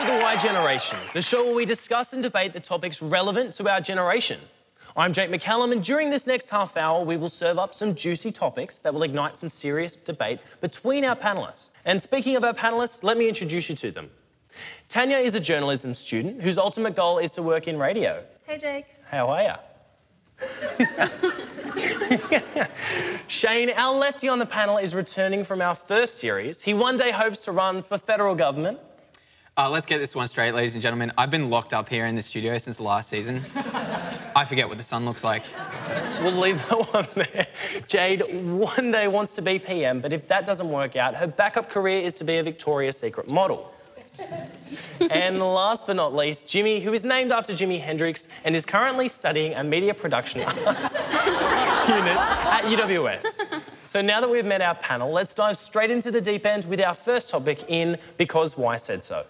to The Y Generation, the show where we discuss and debate the topics relevant to our generation. I'm Jake McCallum, and during this next half hour, we will serve up some juicy topics that will ignite some serious debate between our panellists. And speaking of our panellists, let me introduce you to them. Tanya is a journalism student whose ultimate goal is to work in radio. Hey, Jake. How are ya? Shane, our lefty on the panel, is returning from our first series. He one day hopes to run for federal government. Let's get this one straight, ladies and gentlemen. I've been locked up here in the studio since the last season. I forget what the sun looks like. We'll leave that one there. Jade one day wants to be PM, but if that doesn't work out, her backup career is to be a Victoria's Secret model. And last but not least, Jimmy, who is named after Jimi Hendrix and is currently studying a media production arts unit at UWS. So now that we've met our panel, let's dive straight into the deep end with our first topic in Because Why Said So.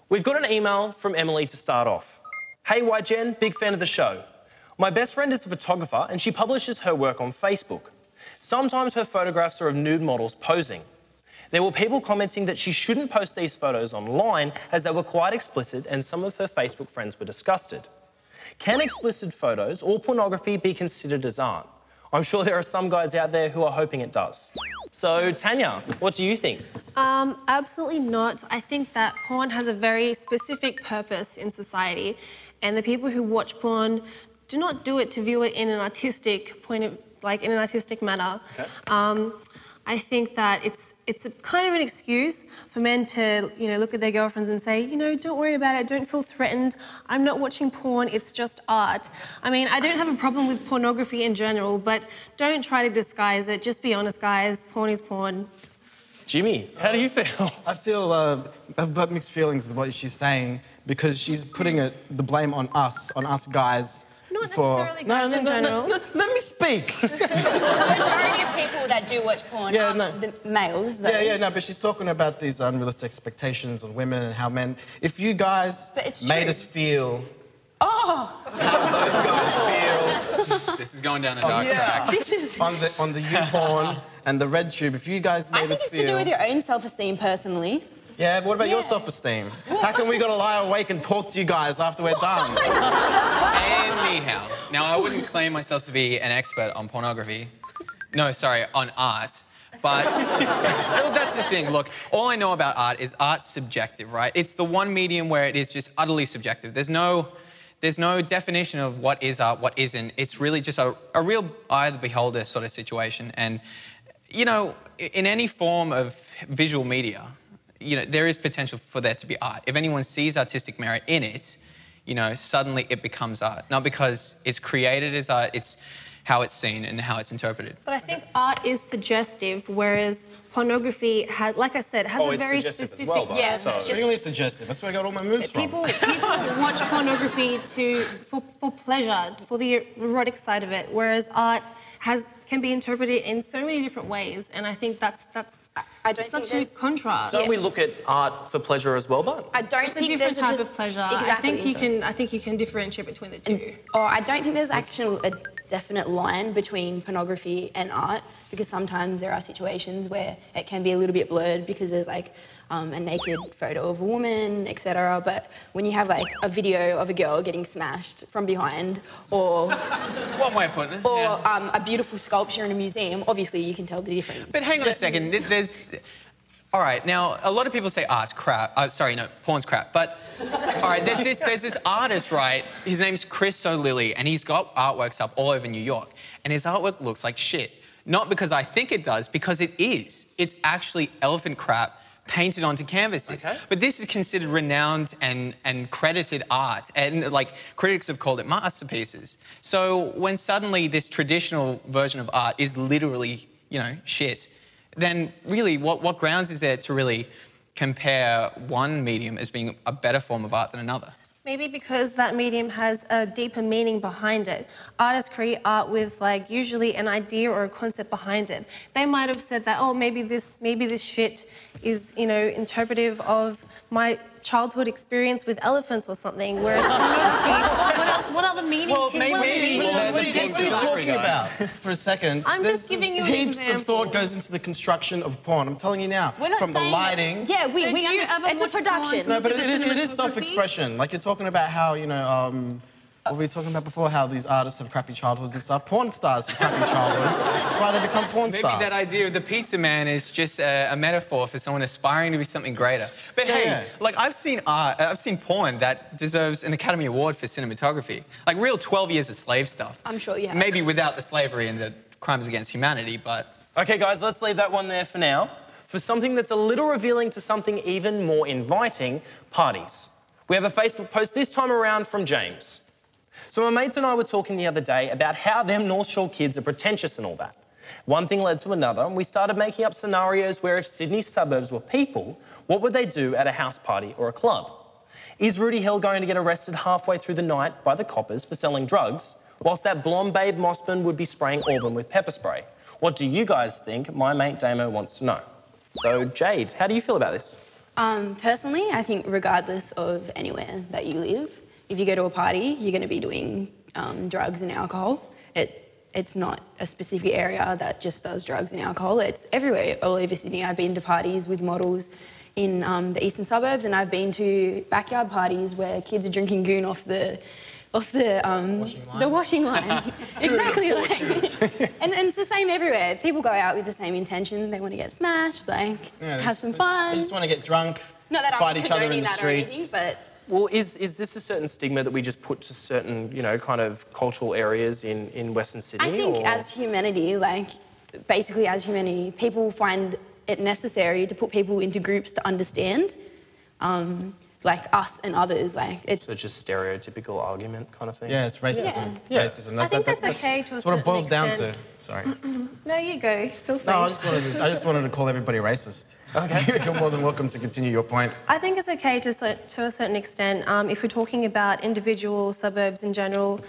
We've got an email from Emily to start off. Hey, YGen, big fan of the show. My best friend is a photographer and she publishes her work on Facebook. Sometimes her photographs are of nude models posing. There were people commenting that she shouldn't post these photos online as they were quite explicit and some of her Facebook friends were disgusted. Can explicit photos or pornography be considered as art? I'm sure there are some guys out there who are hoping it does. So, Tanya, what do you think? Absolutely not. I think that porn has a very specific purpose in society, and the people who watch porn do not do it to view it in an artistic in an artistic manner. Okay. I think that it's a kind of an excuse for men to, look at their girlfriends and say, don't worry about it, don't feel threatened, I'm not watching porn, it's just art. I mean, I don't have a problem with pornography in general, but don't try to disguise it. Just be honest, guys, porn is porn. Jimmy, how do you feel? I feel I've got mixed feelings with what she's saying because she's putting the blame on us guys. Not necessarily guys in general. Let me speak. The majority of people that do watch porn are the males, though. No, but she's talking about these unrealistic expectations on women and how men... If you guys made us feel... Oh! How those guys feel... This is going down a dark track. This is... On the YouPorn and the RedTube, if you guys made us feel... I think it's to do with your own self-esteem, personally. Yeah, but what about your self-esteem? How come we got to lie awake and talk to you guys after we're done? Anyhow, now I wouldn't claim myself to be an expert on pornography. No, sorry, on art. But well, that's the thing. Look, all I know about art is art's subjective, right? It's the one medium where it is just utterly subjective. There's no definition of what is art, what isn't. It's really just a real eye of the beholder sort of situation. And, in any form of visual media, there is potential for there to be art. If anyone sees artistic merit in it, suddenly it becomes art. Not because it's created as art, it's how it's seen and how it's interpreted. But I think art is suggestive, whereas pornography has, like I said, has a very specific... As well, so. Extremely suggestive. That's where I got all my moves from. People watch pornography for pleasure, for the erotic side of it, whereas art can be interpreted in so many different ways, and I think that's such a contrast. Don't we look at art for pleasure as well, but I don't think it's a different type of pleasure. Exactly. I think you can differentiate between the two. I don't think there's actually a definite line between pornography and art, because sometimes there are situations where it can be a little bit blurred because there's a naked photo of a woman, etc. But when you have a video of a girl getting smashed from behind, or one way of putting it, or a beautiful sculpture in a museum, obviously you can tell the difference. But hang on a second. All right, now a lot of people say art's crap. Porn's crap. But all right, there's this artist, right? His name's Chris O'Lilly, and he's got artworks up all over New York, and his artwork looks like shit. Not because I think it does, because it is. It's actually elephant crap painted onto canvases. Okay. But this is considered renowned and credited art, and critics have called it masterpieces. So when suddenly this traditional version of art is literally, shit, then really what grounds is there to really compare one medium as being a better form of art than another? Maybe because that medium has a deeper meaning behind it. Artists create art with usually an idea or a concept behind it. They might have said that, oh, maybe this shit is, interpretive of my childhood experience with elephants or something, whereas pornography, what What other meaning? Well, what other maybe- meaning well, would the you big get What are you to? talking about for a second? I'm There's just giving you an heaps of example. thought goes into the construction of porn. I'm telling you now. We're not From the saying lighting. Yeah, So do you ever it's a watch porn production. to No, look but at the it is cinematography? self-expression. Like you're talking about how, you know, what were we talking about before? How these artists have crappy childhoods and stuff. Porn stars have crappy childhoods. That's why they become porn Maybe stars. that idea of the pizza man is just a metaphor for someone aspiring to be something greater. But hey, yeah. like I've seen porn that deserves an Academy Award for cinematography. Like real 12 Years a Slave stuff. I'm sure you have. Maybe without the slavery and the crimes against humanity, but... Okay, guys, let's leave that one there for now. For something that's a little revealing to something even more inviting, parties. We have a Facebook post this time around from James. So my mates and I were talking the other day about how them North Shore kids are pretentious and all that. One thing led to another, and we started making up scenarios where if Sydney's suburbs were people, what would they do at a house party or a club? Is Rudy Hill going to get arrested halfway through the night by the coppers for selling drugs, whilst that blonde babe Mossman would be spraying Auburn with pepper spray? What do you guys think? My mate Damo wants to know. So, Jade, how do you feel about this? Personally, I think regardless of anywhere that you live, if you go to a party, you're going to be doing drugs and alcohol. It's not a specific area that just does drugs and alcohol. It's everywhere, all over Sydney. I've been to parties with models in the eastern suburbs, and I've been to backyard parties where kids are drinking goon off the washing line. Exactly. And it's the same everywhere. People go out with the same intention. They want to get smashed, have some fun. They just want to get drunk, Not that fight I'm each other in condoning the that or anything, streets. but... Well, is this a certain stigma that we just put to certain, you know, kind of cultural areas in Western Sydney? I think or? as humanity, basically as humanity, people find it necessary to put people into groups to understand, like us and others. It's So just stereotypical argument kind of thing? Yeah, it's racism. Yeah. Racism. I think that's okay to a That's what it boils down certain to. Sorry. No, you go. Feel free. No, I just wanted to call everybody racist. Okay. You're more than welcome to continue your point. I think it's okay to a certain extent. If we're talking about individual suburbs in general,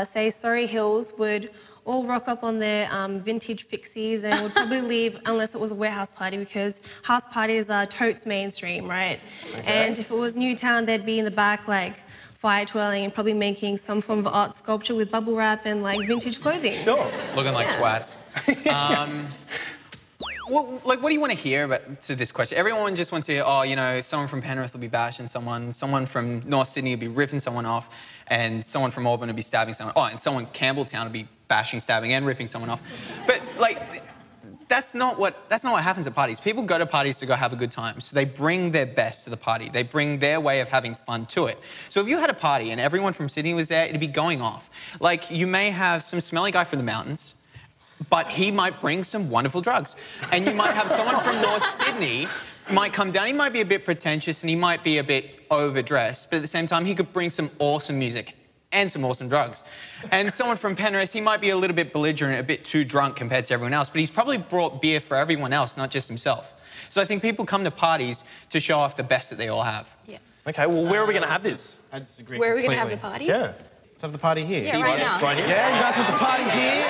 say Surrey Hills would all rock up on their vintage fixies and would probably leave unless it was a warehouse party, because house parties are totes mainstream, right? Okay. And if it was Newtown, they'd be in the back fire twirling and probably making some form of art sculpture with bubble wrap and vintage clothing. Sure. Looking like twats. What do you want to hear to this question? Everyone just wants to hear, oh, you know, someone from Penrith will be bashing someone from North Sydney will be ripping someone off, and someone from Auburn will be stabbing someone. Oh, and someone Campbelltown will be bashing, stabbing, and ripping someone off. But that's not what happens at parties. People go to parties to go have a good time, so they bring their best to the party. They bring their way of having fun to it. So if you had a party and everyone from Sydney was there, it'd be going off. You may have some smelly guy from the mountains, but he might bring some wonderful drugs. And you might have someone from North Sydney might come down. He might be a bit pretentious and he might be a bit overdressed, but at the same time, he could bring some awesome music and some awesome drugs. And someone from Penrith, he might be a little bit belligerent, a bit too drunk compared to everyone else, but he's probably brought beer for everyone else, not just himself. So I think people come to parties to show off the best that they all have. Yeah. Okay, well, where are we going to have this? I disagree Where are we going completely. to have the party? Yeah. Let's have the party here. Yeah, right now. Right here? Yeah, you guys want the party here?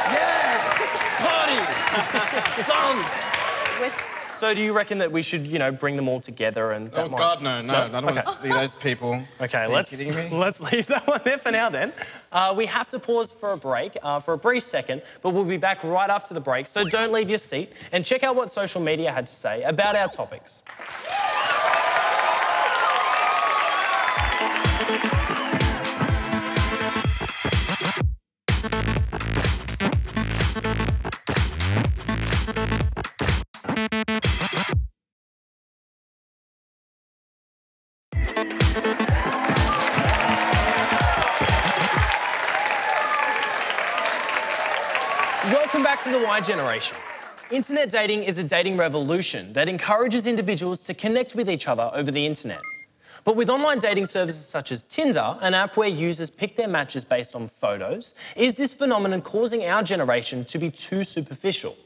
Yeah! Party! Done! So do you reckon that we should, you know, bring them all together and... Oh, God, no. I don't want to see those people. Okay, Are you kidding me? let's leave that one there for now then. We have to pause for a break, for a brief second, but we'll be back right after the break, so don't leave your seat and check out what social media had to say about our topics. Welcome back to the Y Generation. Internet dating is a dating revolution that encourages individuals to connect with each other over the internet. But with online dating services such as Tinder, an app where users pick their matches based on photos, is this phenomenon causing our generation to be too superficial?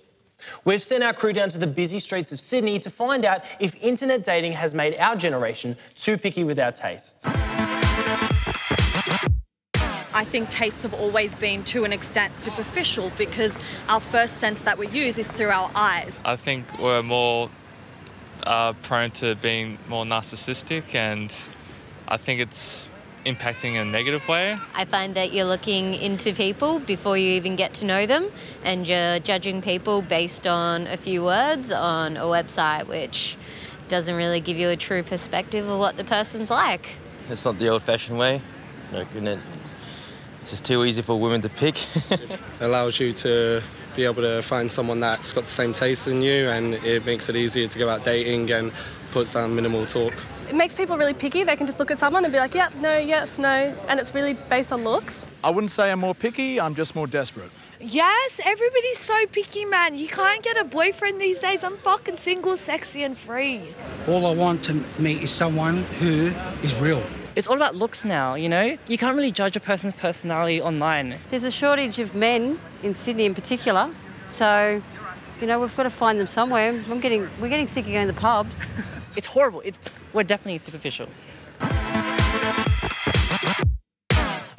We've sent our crew down to the busy streets of Sydney to find out if internet dating has made our generation too picky with our tastes. I think tastes have always been, to an extent, superficial because our first sense that we use is through our eyes. I think we're more prone to being more narcissistic, and I think it's impacting in a negative way. I find that you're looking into people before you even get to know them, and you're judging people based on a few words on a website, which doesn't really give you a true perspective of what the person's like. It's not the old-fashioned way. I reckon it's just too easy for women to pick. It allows you to be able to find someone that's got the same taste in you, and it makes it easier to go out dating and puts down minimal talk. It makes people really picky. They can just look at someone and be like, yep, no, yes, no, and it's really based on looks. I wouldn't say I'm more picky, I'm just more desperate. Yes, everybody's so picky, man. You can't get a boyfriend these days. I'm fucking single, sexy and free. All I want to meet is someone who is real. It's all about looks now, you know? You can't really judge a person's personality online. There's a shortage of men in Sydney in particular, so, you know, we've got to find them somewhere. We're getting sick of going to the pubs. It's horrible. We're definitely superficial.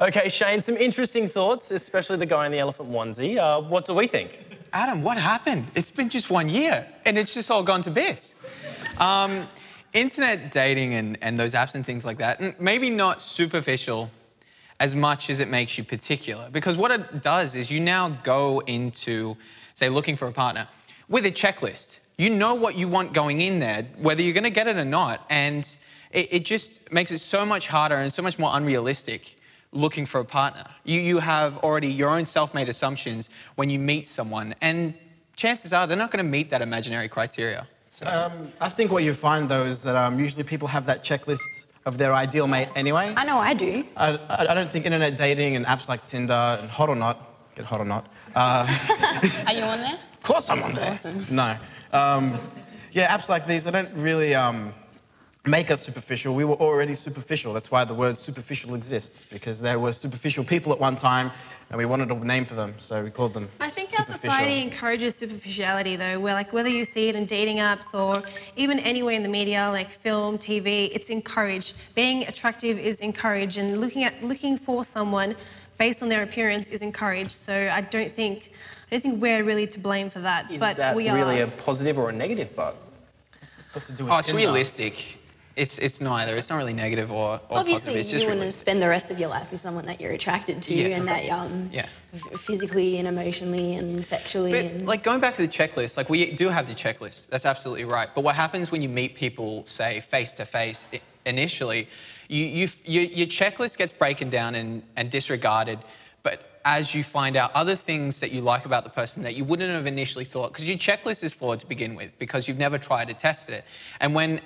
Okay, Shane, some interesting thoughts, especially the guy in the elephant onesie. What do we think? Adam, what happened? It's been just 1 year and it's just all gone to bits. Internet dating and those apps and things like that, maybe not superficial as much as it makes you particular. Because what it does is you now go into, say, looking for a partner with a checklist. You know what you want going in there, whether you're going to get it or not. And it just makes it so much harder and so much more unrealistic looking for a partner. You have already your own self-made assumptions when you meet someone, and chances are they're not going to meet that imaginary criteria. So. I think what you find, though, is that usually people have that checklist of their ideal mate anyway. I know I do. I don't think internet dating and apps like Tinder and Hot or Not, get Hot or Not. Are you on there? Of course I'm on there. Awesome. No. Yeah, apps like these, they don't really make us superficial. We were already superficial. That's why the word superficial exists, because there were superficial people at one time and we wanted a name for them, so we called them I think our society encourages superficiality, though, where, like, whether you see it in dating apps or even anywhere in the media, like film, TV, it's encouraged. Being attractive is encouraged, and looking for someone based on their appearance is encouraged. So I don't think we're really to blame for that. Is but that we really are. a positive or a negative bug? What's this got to do with it's Tinder? realistic. It's neither. It's not really negative or Obviously, positive. It's just you want to realistic. spend the rest of your life with someone that you're attracted to, and that physically and emotionally and sexually. But, like, going back to the checklist, like, we do have the checklist. That's absolutely right. But what happens when you meet people, say, face-to-face initially, your checklist gets broken down and disregarded, but as you find out other things that you like about the person that you wouldn't have initially thought, because your checklist is flawed to begin with, because you've never tried to test it. And when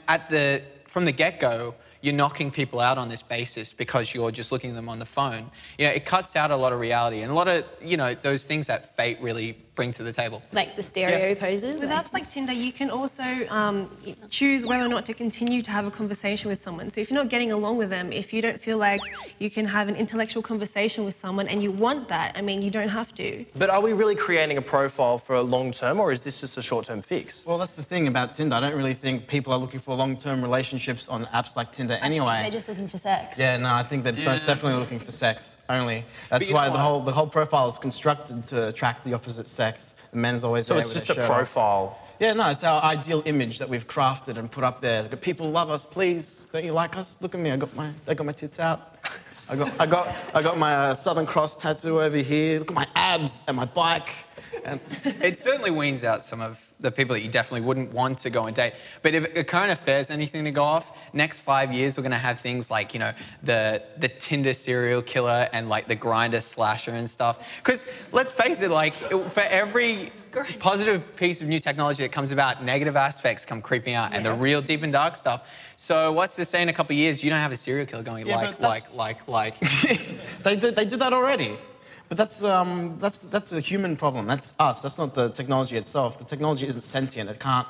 from the get-go, you're knocking people out on this basis because you're just looking at them on the phone, you know, it cuts out a lot of reality and a lot of, you know, those things that fate really bring to the table. Like the stereo poses? With apps like Tinder, you can also choose whether or not to continue to have a conversation with someone. So if you're not getting along with them, if you don't feel like you can have an intellectual conversation with someone and you want that, I mean, you don't have to. But are we really creating a profile for a long-term, or is this just a short-term fix? Well, that's the thing about Tinder. I don't really think people are looking for long-term relationships on apps like Tinder anyway. They're just looking for sex. Yeah, no, I think they're most definitely looking for sex only. That's why the whole profile is constructed to attract the opposite sex. The men's always so there it's with just their a shirt profile. Off. Yeah, no, it's our ideal image that we've crafted and put up there. People love us, please. Don't you like us? Look at me. They got my tits out. I got my Southern Cross tattoo over here. Look at my abs and my bike. And it certainly weans out some of the people that you definitely wouldn't want to go and date. But if a current affair's anything to go off, next 5 years we're going to have things like, you know, the Tinder serial killer and, like, the Grindr slasher and stuff. Because let's face it, like, for every positive piece of new technology that comes about, negative aspects come creeping out and the real deep and dark stuff. So what's to say in a couple of years you don't have a serial killer going like. They do that already. But that's a human problem. That's us. That's not the technology itself. The technology isn't sentient. It can't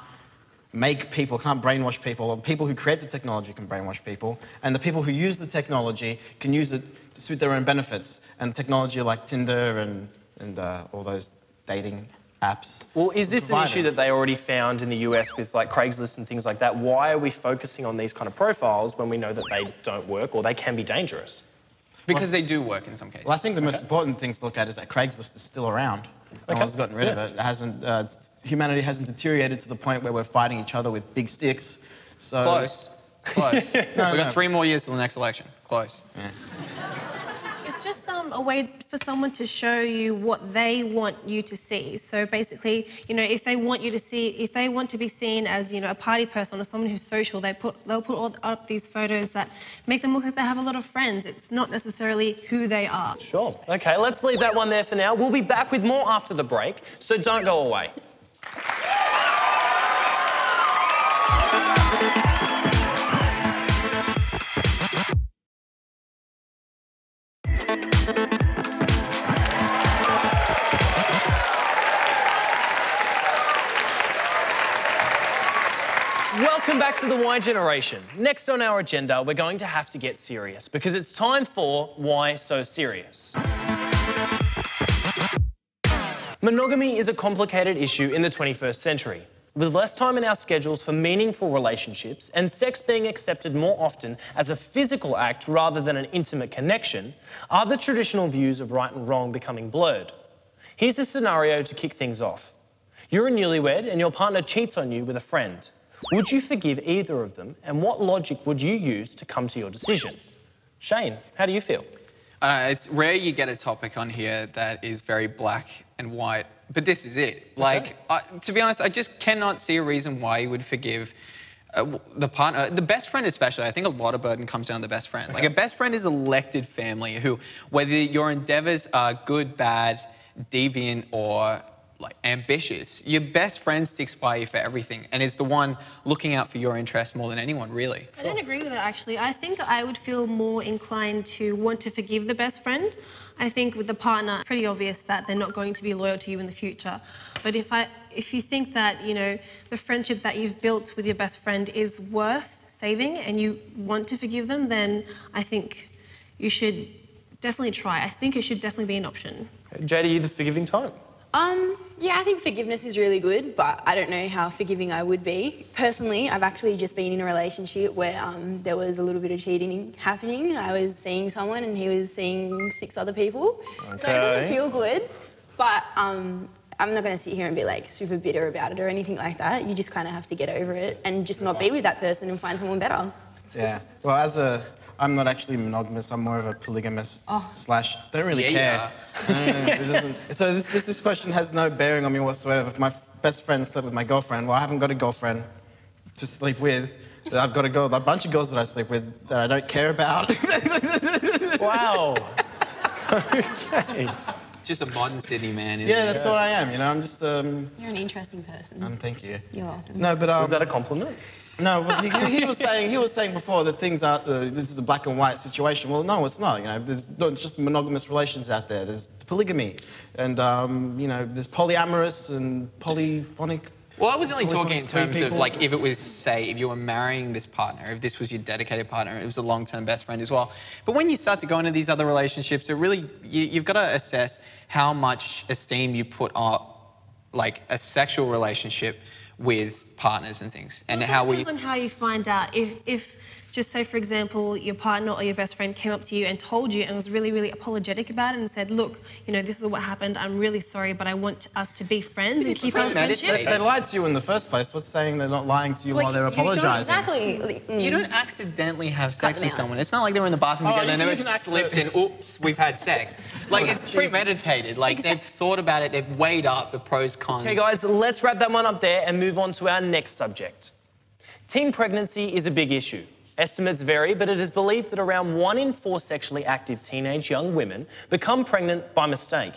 make people, can't brainwash people. The people who create the technology can brainwash people. And the people who use the technology can use it to suit their own benefits. And technology like Tinder and all those dating apps. Well, is this an issue that they already found in the US with, like, Craigslist and things like that? Why are we focusing on these kind of profiles when we know that they don't work or they can be dangerous? Because they do work in some cases. Well, I think the most important thing to look at is that Craigslist is still around. No one's gotten rid of it. It hasn't, humanity hasn't deteriorated to the point where we're fighting each other with big sticks. So Close. Close. We've got 3 more years till the next election. Close. Yeah. It's just a way for someone to show you what they want you to see. So basically, you know, if they want to be seen as, you know, a party person or someone who's social, they'll put up these photos that make them look like they have a lot of friends. It's not necessarily who they are. Sure. Okay, let's leave that one there for now. We'll be back with more after the break, so don't go away. Welcome back to the Y Generation. Next on our agenda, we're going to have to get serious because it's time for Why So Serious? Monogamy is a complicated issue in the 21st century. With less time in our schedules for meaningful relationships and sex being accepted more often as a physical act rather than an intimate connection, are the traditional views of right and wrong becoming blurred? Here's a scenario to kick things off. You're a newlywed and your partner cheats on you with a friend. Would you forgive either of them, and what logic would you use to come to your decision? Shane, how do you feel? It's rare you get a topic on here that is very black and white, but this is it. Like, to be honest, I just cannot see a reason why you would forgive the partner, the best friend especially. I think a lot of burden comes down to the best friend. Like, a best friend is elected family who, whether your endeavours are good, bad, deviant, or like ambitious, your best friend sticks by you for everything and is the one looking out for your interests more than anyone, really. I don't agree with that, actually. I think I would feel more inclined to want to forgive the best friend. I think with the partner, it's pretty obvious that they're not going to be loyal to you in the future. But if you think that, you know, the friendship that you've built with your best friend is worth saving and you want to forgive them, then I think you should definitely try. I think it should definitely be an option. JD, you the forgiving type? Yeah, I think forgiveness is really good, but I don't know how forgiving I would be. Personally, I've actually just been in a relationship where there was a little bit of cheating happening. I was seeing someone and he was seeing 6 other people. Okay. So it doesn't feel good, but I'm not going to sit here and be like super bitter about it or anything like that. You just kind of have to get over it and just not be with that person and find someone better. Yeah, well, I'm not actually monogamous, I'm more of a polygamist slash don't really care. So this question has no bearing on me whatsoever. If my best friend slept with my girlfriend, well, I haven't got a girlfriend to sleep with. I've got a bunch of girls that I sleep with that I don't care about. Wow. Okay. Just a modern Sydney man, isn't Yeah, that's what I am, you know, I'm just... You're an interesting person. Thank you. You're welcome. No, but... Was that a compliment? No, but he was saying before that things are this is a black and white situation. Well, no, it's not. You know, there's not just monogamous relations out there. There's polygamy, and you know, there's polyamorous and polyphonic. Well, I was only talking in terms of like if it was, say, if you were marrying this partner, if this was your dedicated partner, it was a long-term best friend as well. But when you start to go into these other relationships, it really you've got to assess how much esteem you put on like a sexual relationship with partners and things, and how we... It depends on how you find out. If just say, for example, your partner or your best friend came up to you and told you and was really, really apologetic about it and said, look, you know, this is what happened, I'm really sorry, but I want us to be friends and keep our friendship. They lied to you in the first place. What's saying they're not lying to you while they're apologising? Exactly. You don't accidentally have sex with someone. It's not like they were in the bathroom together and they were slipped and, oops, we've had sex. Like, it's premeditated. Like, they've thought about it, they've weighed up the pros, cons. Okay, guys, let's wrap that one up there and move on to our next subject. Teen pregnancy is a big issue. Estimates vary, but it is believed that around 1 in 4 sexually active teenage young women become pregnant by mistake.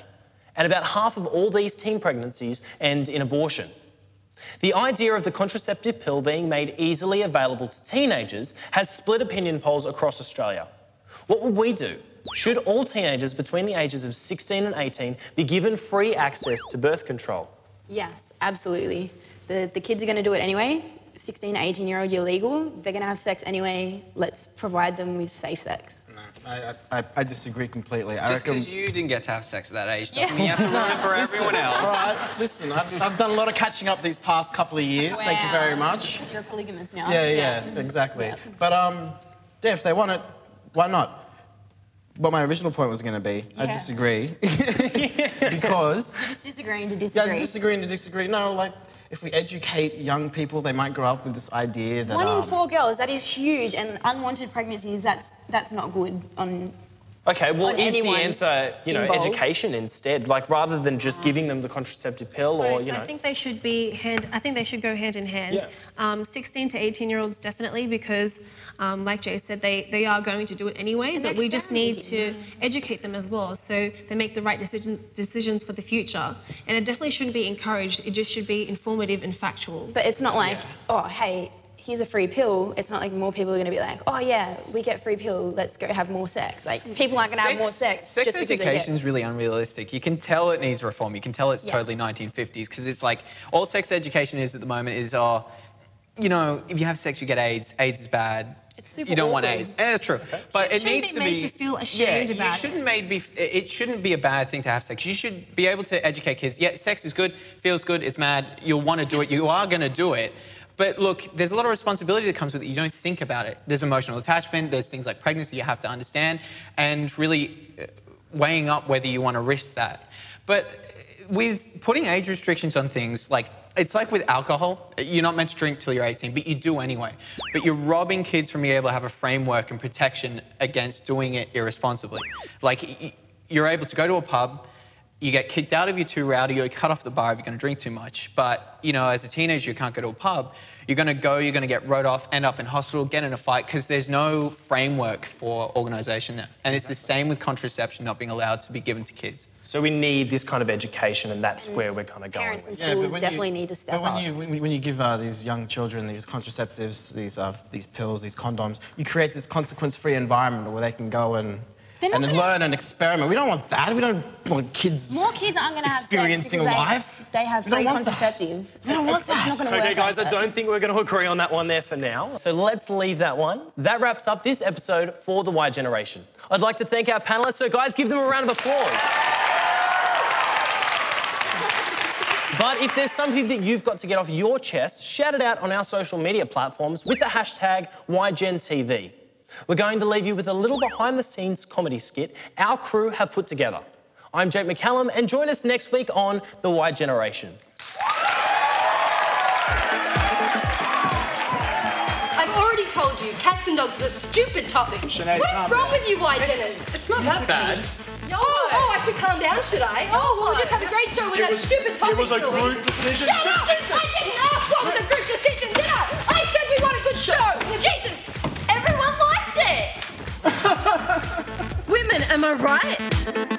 And about half of all these teen pregnancies end in abortion. The idea of the contraceptive pill being made easily available to teenagers has split opinion polls across Australia. What would we do? Should all teenagers between the ages of 16 and 18 be given free access to birth control? Yes, absolutely. The kids are going to do it anyway. 16, 18-year-old, you're legal. They're going to have sex anyway. Let's provide them with safe sex. No, I disagree completely. Just because you didn't get to have sex at that age doesn't mean you have to ruin it for everyone else. All right, listen, I've done a lot of catching up these past couple of years. Wow. Thank you very much. Because you're a polygamist now. Yeah, exactly. Yeah. But, yeah, if they want it, why not? What my original point was going to be, I disagree. Because... You're just disagreeing to disagree. Yeah, disagreeing to disagree. No, like... if we educate young people, they might grow up with this idea that... 1 in 4 girls, that is huge, and unwanted pregnancies, that's not good on... Okay, well, is the anyone answer, you know, involved. education instead? Like, rather than just giving them the contraceptive pill, or, you know... I think they should go hand in hand. 16 to 18-year-olds definitely, because, like Jay said, they are going to do it anyway, but we just need to educate them as well, so they make the right decisions for the future. And it definitely shouldn't be encouraged. It just should be informative and factual. But it's not like, oh, hey, here's a free pill. It's not like more people are going to be like, oh yeah, we get free pill, let's go have more sex. Like, people aren't going to have more sex. Sex education is really unrealistic. You can tell it needs reform. You can tell it's totally 1950s, because it's like, all sex education is at the moment is, you know, if you have sex, you get AIDS. AIDS is bad. It's super You don't want awkward. AIDS. And that's true. But it needs to be... made to feel ashamed about it shouldn't be a bad thing to have sex. You should be able to educate kids. Yeah, sex is good, feels good, it's mad, you'll want to do it, you are going to do it. But look, there's a lot of responsibility that comes with it. You don't think about it. There's emotional attachment, there's things like pregnancy you have to understand, and really weighing up whether you want to risk that. But with putting age restrictions on things, like, it's like with alcohol. You're not meant to drink till you're 18, but you do anyway. But you're robbing kids from being able to have a framework and protection against doing it irresponsibly. Like, you're able to go to a pub, you get kicked out if you're too rowdy, you're cut off the bar if you're going to drink too much. But, you know, as a teenager, you can't go to a pub. You're going to get wrote off, end up in hospital, get in a fight, because there's no framework for organisation there. And it's the same with contraception not being allowed to be given to kids. So we need this kind of education, and that's where we're kind of going. Parents and schools definitely need to step up. When you give these young children these contraceptives, these pills, these condoms, you create this consequence-free environment where they can go and learn and experiment. We don't want that. We don't want kids More kids aren't going to have experiencing sex because life. they have free contraceptive. We don't want that. It's not going to work. Okay, guys, I don't think we're going to agree on that one there for now. So let's leave that one. That wraps up this episode for the Y Generation. I'd like to thank our panellists. So, guys, give them a round of applause. But if there's something that you've got to get off your chest, shout it out on our social media platforms with the hashtag YGenTV. We're going to leave you with a little behind-the-scenes comedy skit our crew have put together. I'm Jake McCallum, and join us next week on The Y Generation. I've already told you, cats and dogs is a stupid topic. Sinead, what is wrong with you, Y-Geners? It's not that bad. Oh, I should calm down, should I? Oh, well, we just had a great show with that stupid topic. It was a group decision. Shut up! I didn't ask what was a group decision, did I? I said we want a good show. Jesus, everyone liked it. Women, am I right?